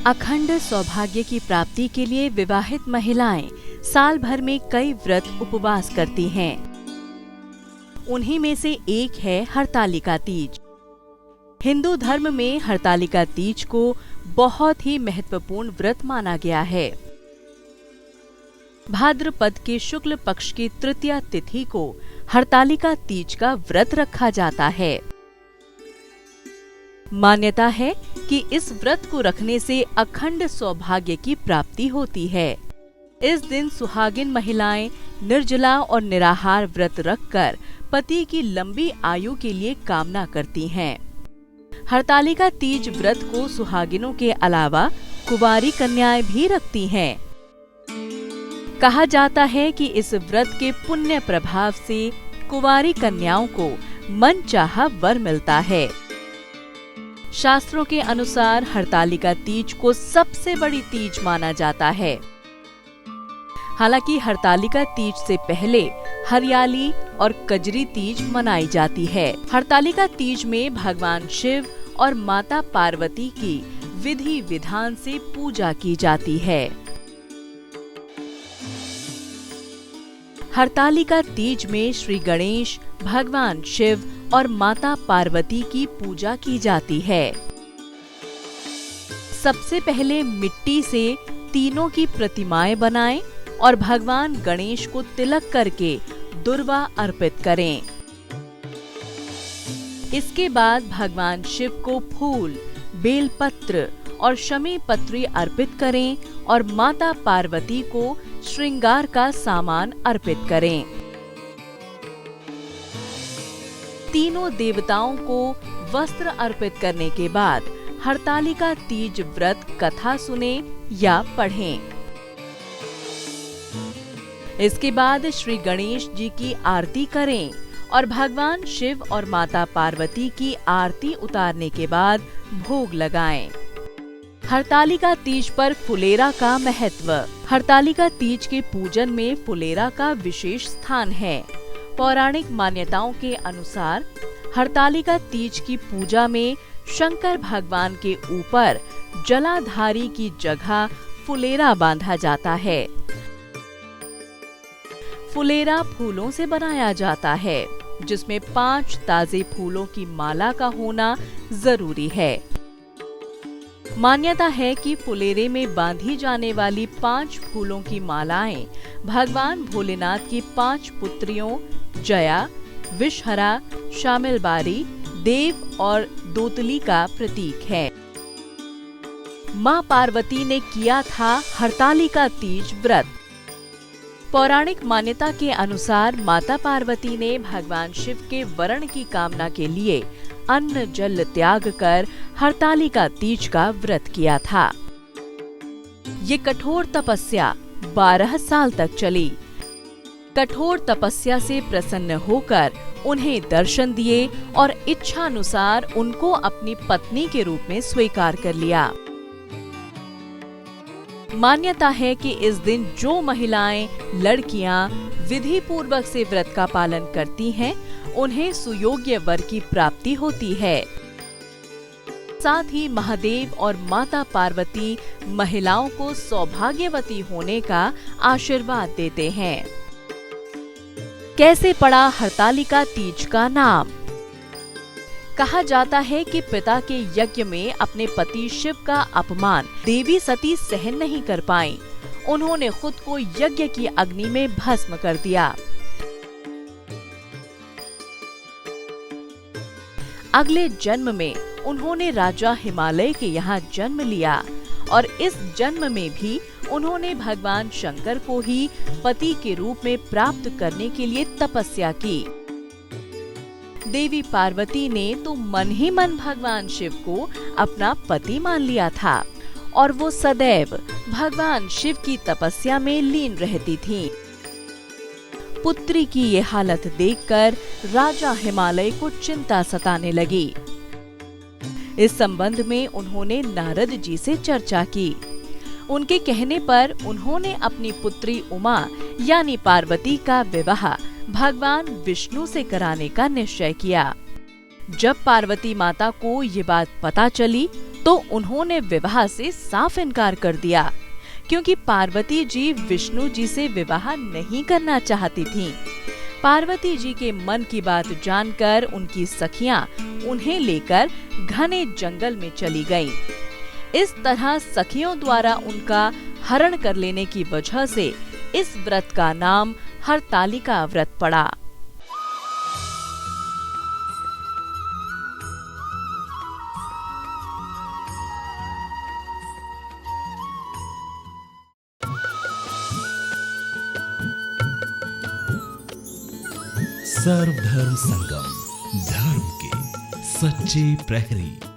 अखंड सौभाग्य की प्राप्ति के लिए विवाहित महिलाएं साल भर में कई व्रत उपवास करती हैं। उन्हीं में से एक है हरतालिका तीज। हिंदू धर्म में हरतालिका तीज को बहुत ही महत्वपूर्ण व्रत माना गया है। भाद्रपद के शुक्ल पक्ष की तृतीया तिथि को हरतालिका तीज का व्रत रखा जाता है। मान्यता है कि इस व्रत को रखने से अखंड सौभाग्य की प्राप्ति होती है। इस दिन सुहागिन महिलाएं निर्जला और निराहार व्रत रखकर पति की लंबी आयु के लिए कामना करती हैं। हरतालिका तीज व्रत को सुहागिनों के अलावा कुंवारी कन्याएं भी रखती हैं। कहा जाता है कि इस व्रत के पुण्य प्रभाव से कुंवारी कन्याओं को मनचाहा वर मिलता है। शास्त्रों के अनुसार हरतालिका तीज को सबसे बड़ी तीज माना जाता है। हालांकि हरतालिका तीज से पहले हरियाली और कजरी तीज मनाई जाती है। हरतालिका तीज में भगवान शिव और माता पार्वती की विधि विधान से पूजा की जाती है। हरतालिका तीज में श्री गणेश, भगवान शिव और माता पार्वती की पूजा की जाती है। सबसे पहले मिट्टी से तीनों की प्रतिमाएं बनाएं और भगवान गणेश को तिलक करके दुर्वा अर्पित करें। इसके बाद भगवान शिव को फूल, बेलपत्र और शमी पत्री अर्पित करें और माता पार्वती को श्रृंगार का सामान अर्पित करें। तीनों देवताओं को वस्त्र अर्पित करने के बाद हरतालिका तीज व्रत कथा सुने या पढ़ें। इसके बाद श्री गणेश जी की आरती करें और भगवान शिव और माता पार्वती की आरती उतारने के बाद भोग लगाएं। हरतालिका तीज पर फुलेरा का महत्व। हरतालिका तीज के पूजन में फुलेरा का विशेष स्थान है। पौराणिक मान्यताओं के अनुसार हरतालिका तीज की पूजा में शंकर भगवान के ऊपर जलाधारी की जगह फुलेरा बांधा जाता है। फुलेरा फूलों से बनाया जाता है, जिसमें 5 ताजे फूलों की माला का होना जरूरी है। मान्यता है कि फुलेरे में बांधी जाने वाली 5 फूलों की मालाएं भगवान भोलेनाथ की 5 पुत्रियों जया, विषहरा, शामिलबारी, देव और दोतली का प्रतीक है। मां पार्वती ने किया था हरतालिका तीज व्रत। पौराणिक मान्यता के अनुसार माता पार्वती ने भगवान शिव के वरण की कामना के लिए अन्न जल त्याग कर हरतालिका तीज का व्रत किया था। ये कठोर तपस्या 12 साल तक चली। कठोर तपस्या से प्रसन्न होकर उन्हें दर्शन दिए और इच्छानुसार उनको अपनी पत्नी के रूप में स्वीकार कर लिया। मान्यता है कि इस दिन जो महिलाएं, लड़कियां विधि पूर्वक से व्रत का पालन करती हैं, उन्हें सुयोग्य वर की प्राप्ति होती है। साथ ही महादेव और माता पार्वती महिलाओं को सौभाग्यवती होने का आशीर्वाद देते हैं। कैसे पड़ा हरतालिका तीज का नाम? कहा जाता है कि पिता के यज्ञ में अपने पति शिव का अपमान देवी सती सहन नहीं कर पाईं। उन्होंने खुद को यज्ञ की अग्नि में भस्म कर दिया। अगले जन्म में उन्होंने राजा हिमालय के यहाँ जन्म लिया और इस जन्म में भी उन्होंने भगवान शंकर को ही पति के रूप में प्राप्त करने के लिए तपस्या की। देवी पार्वती ने तो मन ही मन भगवान शिव को अपना पति मान लिया था और वो सदैव भगवान शिव की तपस्या में लीन रहती थीं। पुत्री की ये हालत देखकर राजा हिमालय को चिंता सताने लगी। इस संबंध में उन्होंने नारद जी से चर्चा की। उनके कहने पर उन्होंने अपनी पुत्री उमा यानी पार्वती का विवाह भगवान विष्णु से कराने का निश्चय किया। जब पार्वती माता को ये बात पता चली तो उन्होंने विवाह से साफ इनकार कर दिया, क्योंकि पार्वती जी विष्णु जी से विवाह नहीं करना चाहती थीं। पार्वती जी के मन की बात जानकर उनकी सखियां उन्हें लेकर घने जंगल में चली गईं। इस तरह सखियों द्वारा उनका हरण कर लेने की वजह से इस व्रत का नाम हरतालिका व्रत पड़ा। सर्वधर्म संगम, धर्म के सच्चे प्रहरी।